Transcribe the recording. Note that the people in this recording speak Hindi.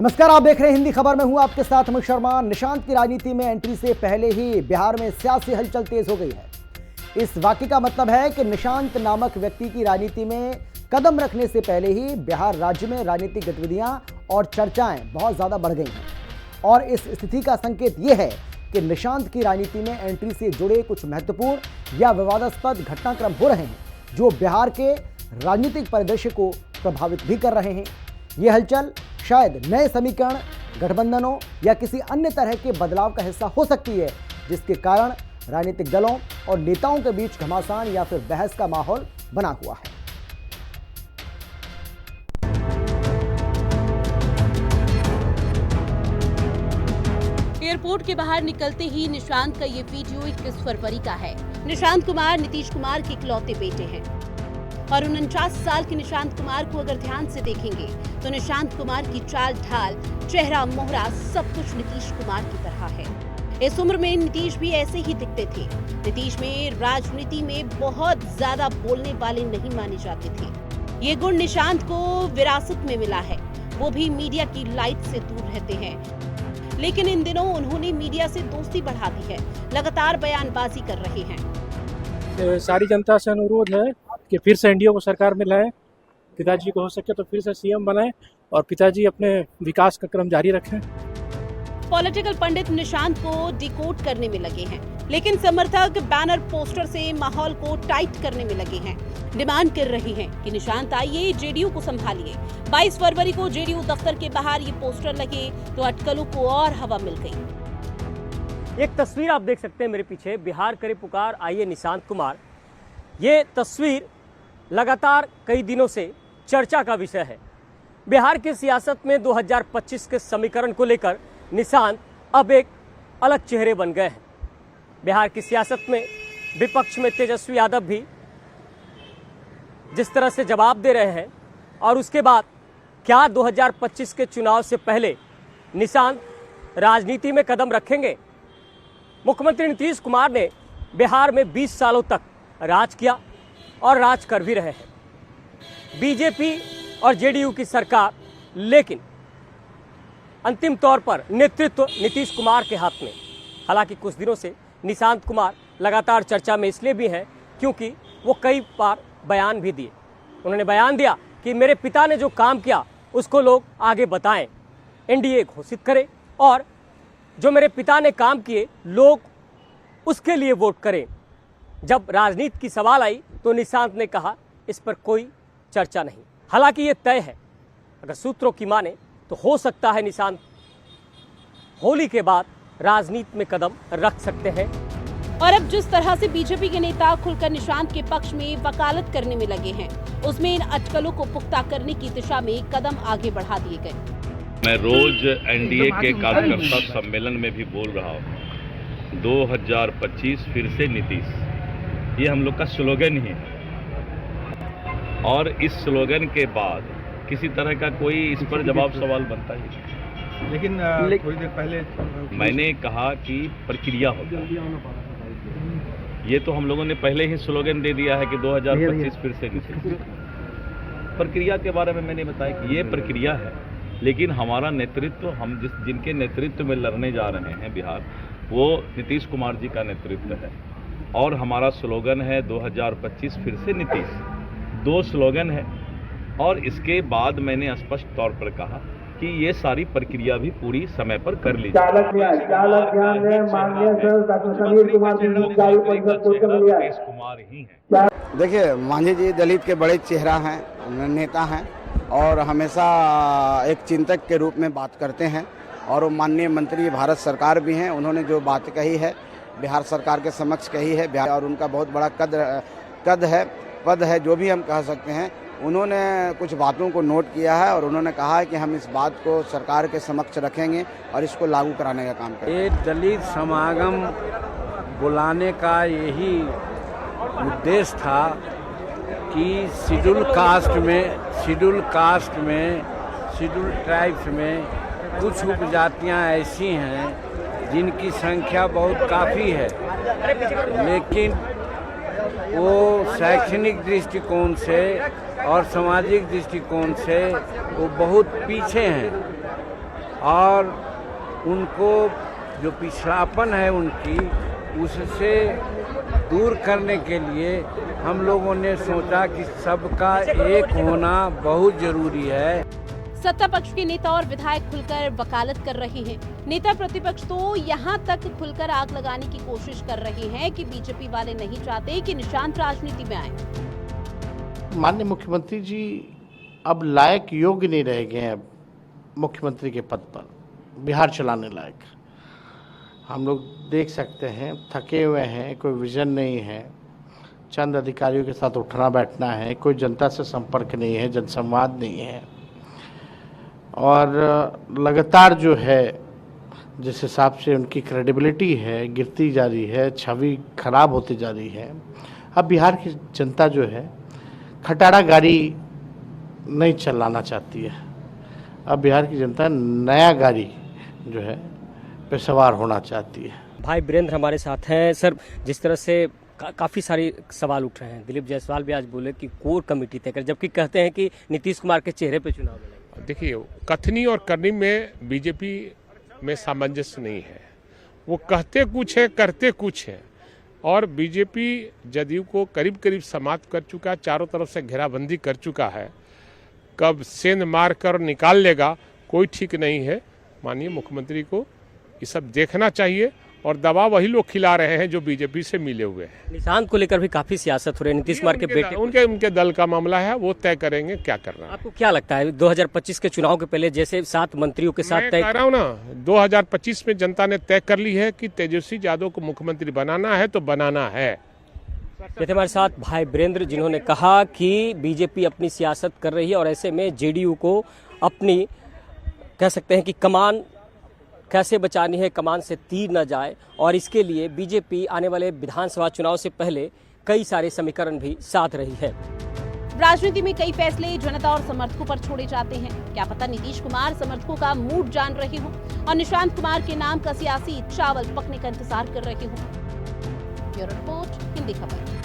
नमस्कार, आप देख रहे हैं हिंदी खबर में हूं आपके साथ अमित शर्मा। निशांत की राजनीति में एंट्री से पहले ही बिहार में सियासी हलचल तेज हो गई है। इस वाक्य का मतलब है कि निशांत नामक व्यक्ति की राजनीति में कदम रखने से पहले ही बिहार राज्य में राजनीतिक गतिविधियां और चर्चाएं बहुत ज्यादा बढ़ गई हैं। और इस स्थिति का संकेत यह है कि निशांत की राजनीति में एंट्री से जुड़े कुछ महत्वपूर्ण या विवादास्पद घटनाक्रम हो रहे हैं, जो बिहार के राजनीतिक परिदृश्य को प्रभावित भी कर रहे हैं। ये हलचल शायद नए समीकरण, गठबंधनों या किसी अन्य तरह के बदलाव का हिस्सा हो सकती है, जिसके कारण राजनीतिक दलों और नेताओं के बीच घमासान या फिर बहस का माहौल बना हुआ है। एयरपोर्ट के बाहर निकलते ही निशांत का ये वीडियो 21 फरवरी का है। निशांत कुमार नीतीश कुमार के इकलौते बेटे हैं और 49 साल के निशांत कुमार को अगर ध्यान से देखेंगे तो निशांत कुमार की चाल ढाल, चेहरा मोहरा सब कुछ नीतीश कुमार की तरह है। इस उम्र में नीतीश भी ऐसे ही दिखते थे। नीतीश में राजनीति में बहुत ज्यादा बोलने वाले नहीं माने जाते थे। ये गुण निशांत को विरासत में मिला है। वो भी मीडिया की लाइट से दूर रहते हैं, लेकिन इन दिनों उन्होंने मीडिया से दोस्ती बढ़ा दी है। लगातार बयानबाजी कर रहे हैं। सारी जनता से अनुरोध है कि फिर से एनडीए को सरकार में लाएं, पिताजी को हो सके तो फिर से सीएम बनाएं और पिताजी अपने विकास का क्रम जारी रखें। पॉलिटिकल पंडित निशांत को डिकोड करने में लगे हैं, लेकिन समर्थक बैनर पोस्टर से माहौल को टाइट करने में लगे हैं। डिमांड कर रहे हैं कि निशांत आइए, जेडीयू को संभालिए। 22 फरवरी को जेडीयू दफ्तर के बाहर ये पोस्टर लगे तो अटकलों को और हवा मिल गई। एक तस्वीर आप देख सकते हैं मेरे पीछे, बिहार करे पुकार आइए निशांत कुमार। ये तस्वीर लगातार कई दिनों से चर्चा का विषय है। बिहार की सियासत में 2025 के समीकरण को लेकर निशांत अब एक अलग चेहरे बन गए हैं। बिहार की सियासत में विपक्ष में तेजस्वी यादव भी जिस तरह से जवाब दे रहे हैं, और उसके बाद क्या 2025 के चुनाव से पहले निशांत राजनीति में कदम रखेंगे? मुख्यमंत्री नीतीश कुमार ने बिहार में 20 सालों तक राज किया और राज कर भी रहे हैं, बीजेपी और जेडीयू की सरकार, लेकिन अंतिम तौर पर नेतृत्व नीतीश कुमार के हाथ में। हालांकि कुछ दिनों से निशांत कुमार लगातार चर्चा में इसलिए भी हैं क्योंकि वो कई बार बयान भी दिए। उन्होंने बयान दिया कि मेरे पिता ने जो काम किया उसको लोग आगे बताएं, एनडीए घोषित करें और जो मेरे पिता ने काम किए लोग उसके लिए वोट करें। जब राजनीति की सवाल आई तो निशांत ने कहा इस पर कोई चर्चा नहीं। हालांकि ये तय है, अगर सूत्रों की माने तो हो सकता है निशांत होली के बाद राजनीति में कदम रख सकते हैं। और अब जिस तरह से बीजेपी के नेता खुलकर निशांत के पक्ष में वकालत करने में लगे हैं, उसमें इन अटकलों को पुख्ता करने की दिशा में कदम आगे बढ़ा दिए गए। मैं रोज एनडीए के कार्यकर्ता सम्मेलन में भी बोल रहा हूँ, 2025 फिर से नीतीश, ये हम लोग का स्लोगन ही है। और इस स्लोगन के बाद किसी तरह का कोई इस पर जवाब सवाल बनता ही नहीं। लेकिन थोड़ी देर पहले मैंने कहा कि प्रक्रिया होगा, ये तो हम लोगों ने पहले ही स्लोगन दे दिया है कि 2025 फिर से नीतीश। प्रक्रिया के बारे में मैंने बताया कि ये प्रक्रिया है, लेकिन हमारा नेतृत्व, हम जिनके नेतृत्व में लड़ने जा रहे हैं बिहार, वो नीतीश कुमार जी का नेतृत्व है। और हमारा स्लोगन है 2025 फिर से नीतीश, 2 स्लोगन है। और इसके बाद मैंने स्पष्ट तौर पर कहा कि ये सारी प्रक्रिया भी पूरी समय पर कर ली जाए। कुमार ही है। देखिए, मांझी जी दलित के बड़े चेहरा हैं, नेता हैं और हमेशा एक चिंतक के रूप में बात करते हैं। और वो माननीय मंत्री भारत सरकार भी हैं। उन्होंने जो बात कही है बिहार सरकार के समक्ष कही है, बिहार और उनका बहुत बड़ा पद है, जो भी हम कह सकते हैं। उन्होंने कुछ बातों को नोट किया है और उन्होंने कहा है कि हम इस बात को सरकार के समक्ष रखेंगे और इसको लागू कराने का काम करेंगे। ये दलित समागम बुलाने का यही उद्देश्य था कि शेड्यूल कास्ट में शेड्यूल ट्राइब्स में कुछ उपजातियां ऐसी हैं जिनकी संख्या बहुत काफ़ी है, लेकिन वो शैक्षणिक दृष्टिकोण से और सामाजिक दृष्टिकोण से वो बहुत पीछे हैं। और उनको जो पिछड़ापन है उनकी, उससे दूर करने के लिए हम लोगों ने सोचा कि सबका एक होना बहुत जरूरी है। सत्ता पक्ष के नेता और विधायक खुलकर वकालत कर रहे हैं। नेता प्रतिपक्ष तो यहां तक खुलकर आग लगाने की कोशिश कर रहे हैं कि बीजेपी वाले नहीं चाहते कि निशांत राजनीति में आए। माननीय मुख्यमंत्री जी अब लायक योग्य नहीं रह गए हैं मुख्यमंत्री के पद पर, बिहार चलाने लायक। हम लोग देख सकते हैं थके हुए हैं, कोई विजन नहीं है, चंद अधिकारियों के साथ उठना बैठना है, कोई जनता से संपर्क नहीं है, जनसंवाद नहीं है, और लगातार जो है जिस हिसाब से उनकी क्रेडिबिलिटी है गिरती जा रही है, छवि खराब होती जा रही है। अब बिहार की जनता जो है खटारा गाड़ी नहीं चलाना चाहती है। अब बिहार की जनता नया गाड़ी जो है पे सवार होना चाहती है। भाई वीरेंद्र हमारे साथ हैं। सर, जिस तरह से काफ़ी सारे सवाल उठ रहे हैं, दिलीप जायसवाल भी आज बोले कि कोर कमेटी तय करे, जबकि कहते हैं कि नीतीश कुमार के चेहरे पे चुनाव लड़ेंगे। देखिए, कथनी और करनी में बीजेपी में सामंजस्य नहीं है। वो कहते कुछ है, करते कुछ है, और बीजेपी जदयू को करीब करीब समाप्त कर चुका है, चारों तरफ से घेराबंदी कर चुका है। कब सेंध मार कर निकाल लेगा कोई ठीक नहीं है। माननीय मुख्यमंत्री को ये सब देखना चाहिए, और दबाव वही लोग खिला रहे हैं जो बीजेपी से मिले हुए हैं। निशांत को लेकर भी काफी सियासत हो रही है। नीतीश कुमार के बेटे उनके दल का मामला है, वो तय करेंगे क्या करना है। आपको क्या लगता है 2025 के चुनाव के पहले जैसे 7 मंत्रियों के साथ तय कर रहा हूँ ना, 2025 में जनता ने तय कर ली है कि तेजस्वी यादव को मुख्यमंत्री बनाना है तो बनाना है। ये हमारे साथ भाई वीरेंद्र, जिन्होंने कहा कि बीजेपी अपनी सियासत कर रही है और ऐसे में जेडीयू को अपनी कह सकते हैं कि कमान कैसे बचानी है, कमान से तीर न जाए, और इसके लिए बीजेपी आने वाले विधानसभा चुनाव से पहले कई सारे समीकरण भी साध रही है। राजनीति में कई फैसले जनता और समर्थकों पर छोड़े जाते हैं। क्या पता नीतीश कुमार समर्थकों का मूड जान रहे हो और निशांत कुमार के नाम का सियासी चावल पकने का इंतजार कर रहे हो। ब्यूरो रिपोर्ट, हिंदी खबर।